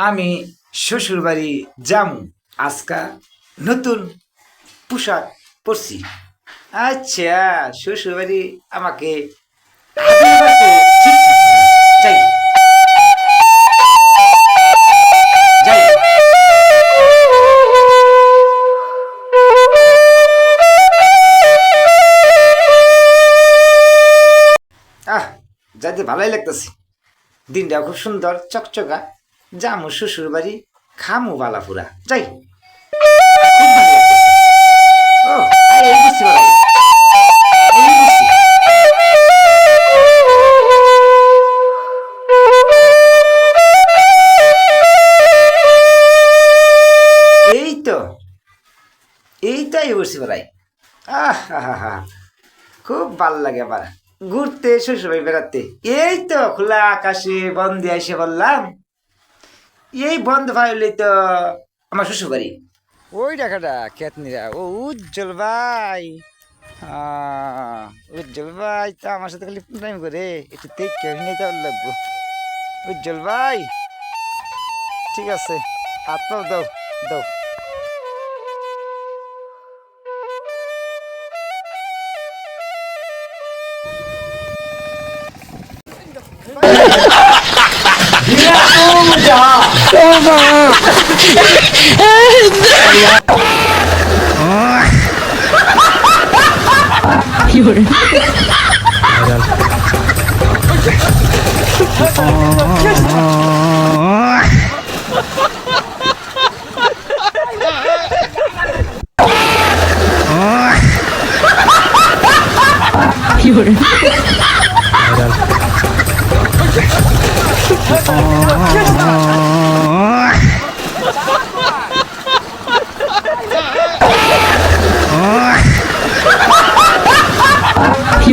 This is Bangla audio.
আমি শ্বশুর বাড়ি যামু আজকা নতুন পোশাক পরছি। আচ্ছা, শ্বশুর বাড়ি আমাকে ঠিকঠাক যাই যাই। যাইতে ভালোই লাগতেছে, দিনটা খুব সুন্দর চকচকা। জামু শ্বশুর বাড়ি, খামু বালাপুরা, যাই। খুব ভালো লাগতেছে। ও এই বুঝছি বলাই, এই বুঝছি। এই তো এই বুঝছি বলাই। খুব ভাল লাগে আবার ঘুরতে, শ্বশুরবাড়ি বেড়াতে। এই তো খোলা আকাশে বন্ধে এসে বললাম, এই বন্ধ ভাইলে তো আমার শ্বশুর বাড়ি। ওই দেখাটা কেতনিরা, ও উজ্জ্বল ভাই। উজ্জ্বল ভাই তো আমার সাথে খালি টাইম করে, একটু দেখে নিয়ে যাওয়ার লাগবো। উজ্জ্বল ভাই ঠিক আছে, হাত পাও দাও দাও। কি